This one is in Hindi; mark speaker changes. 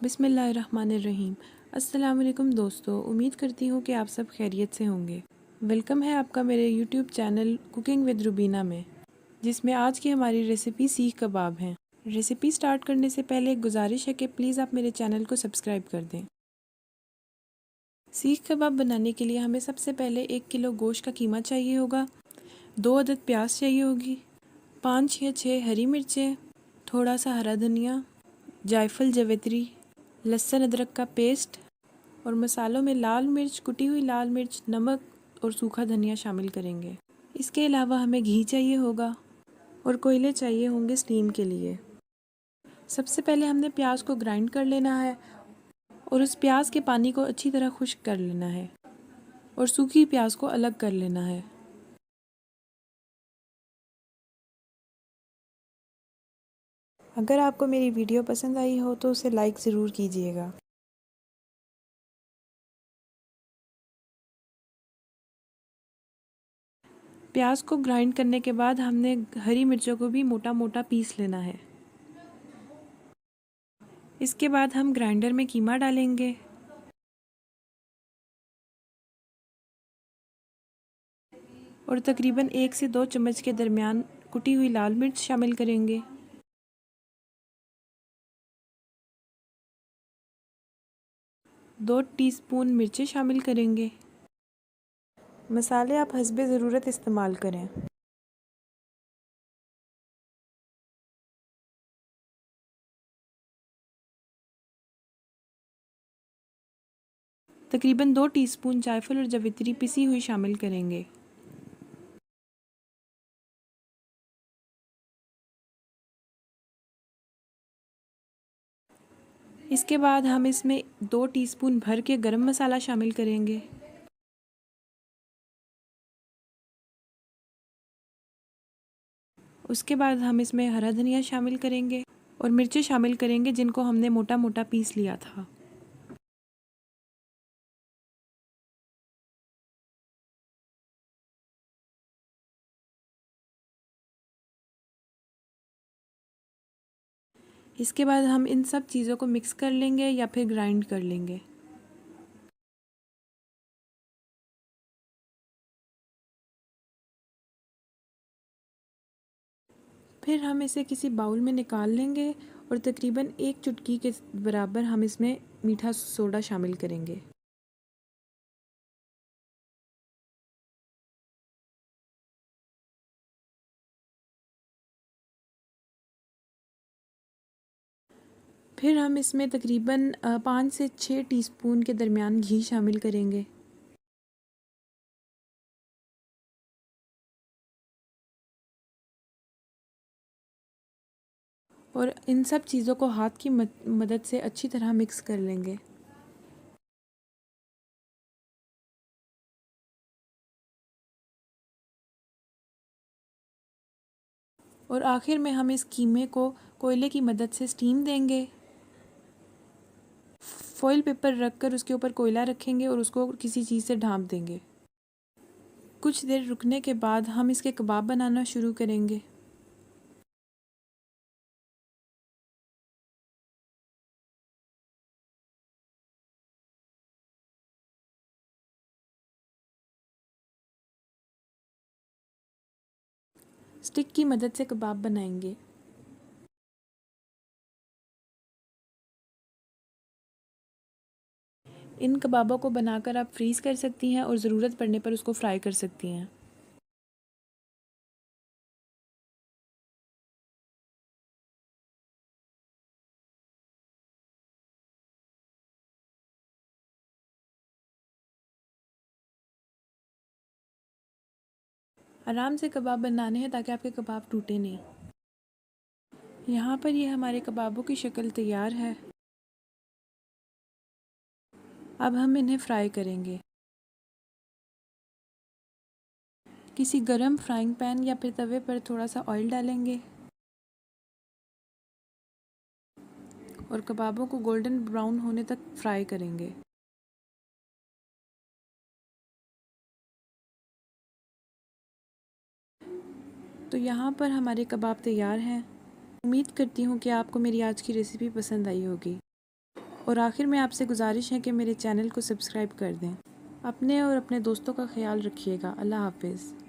Speaker 1: बिस्मिल्लाहिर्रहमानिर्रहीम। अस्सलाम वालेकुम दोस्तों, उम्मीद करती हूँ कि आप सब खैरियत से होंगे। वेलकम है आपका मेरे YouTube channel cooking with Rubina में, जिसमें आज की हमारी रेसिपी सीख कबाब है। रेसिपी स्टार्ट करने से पहले एक गुजारिश है कि प्लीज़ आप मेरे चैनल को सब्सक्राइब कर दें। सीख कबाब बनाने के लिए हमें सबसे पहले 1 किलो गोश्त का कीमा चाहिए होगा, 2 अदद प्याज चाहिए होगी, 5 या 6 हरी मिर्चें, थोड़ा सा हरा धनिया, जायफल जवित्री, लहसुन अदरक का पेस्ट और मसालों में लाल मिर्च, कुटी हुई लाल मिर्च, नमक और सूखा धनिया शामिल करेंगे। इसके अलावा हमें घी चाहिए होगा और कोयले चाहिए होंगे स्टीम के लिए। सबसे पहले हमने प्याज को ग्राइंड कर लेना है और उस प्याज के पानी को अच्छी तरह खुश्क कर लेना है और सूखी प्याज को अलग कर लेना है। अगर आपको मेरी वीडियो पसंद आई हो तो उसे लाइक ज़रूर कीजिएगा। प्याज को ग्राइंड करने के बाद हमने हरी मिर्चों को भी मोटा मोटा पीस लेना है। इसके बाद हम ग्राइंडर में कीमा डालेंगे और तकरीबन 1 से 2 चम्मच के दरमियान कुटी हुई लाल मिर्च शामिल करेंगे। दो टीस्पून मिर्चें शामिल करेंगे। मसाले आप हस्बे ज़रूरत इस्तेमाल करें। तकरीबन 2 टीस्पून जायफल और जवित्री पिसी हुई शामिल करेंगे। इसके बाद हम इसमें 2 टीस्पून भर के गरम मसाला शामिल करेंगे। उसके बाद हम इसमें हरा धनिया शामिल करेंगे और मिर्चें शामिल करेंगे जिनको हमने मोटा मोटा पीस लिया था। इसके बाद हम इन सब चीज़ों को मिक्स कर लेंगे या फिर ग्राइंड कर लेंगे। फिर हम इसे किसी बाउल में निकाल लेंगे और तकरीबन 1 चुटकी के बराबर हम इसमें मीठा सोडा शामिल करेंगे। फिर हम इसमें तकरीबन 5 से 6 टीस्पून के दरमियान घी शामिल करेंगे। और इन सब चीज़ों को हाथ की मदद से अच्छी तरह मिक्स कर लेंगे। और आखिर में हम इस कीमे को कोयले की मदद से स्टीम देंगे। फॉइल पेपर रख कर उसके ऊपर कोयला रखेंगे और उसको किसी चीज़ से ढाँप देंगे। कुछ देर रुकने के बाद हम इसके कबाब बनाना शुरू करेंगे। स्टिक की मदद से कबाब बनाएंगे। इन कबाबों को बनाकर आप फ्रीज़ कर सकती हैं और ज़रूरत पड़ने पर उसको फ्राई कर सकती हैं। आराम से कबाब बनाने हैं ताकि आपके कबाब टूटे नहीं। यहाँ पर ये हमारे कबाबों की शक्ल तैयार है। अब हम इन्हें फ्राई करेंगे। किसी गरम फ्राइंग पैन या फिर तवे पर थोड़ा सा ऑयल डालेंगे और कबाबों को गोल्डन ब्राउन होने तक फ्राई करेंगे। तो यहाँ पर हमारे कबाब तैयार हैं। उम्मीद करती हूँ कि आपको मेरी आज की रेसिपी पसंद आई होगी। और आखिर में आपसे गुजारिश है कि मेरे चैनल को सब्सक्राइब कर दें। अपने और अपने दोस्तों का ख्याल रखिएगा। अल्लाह हाफिज़।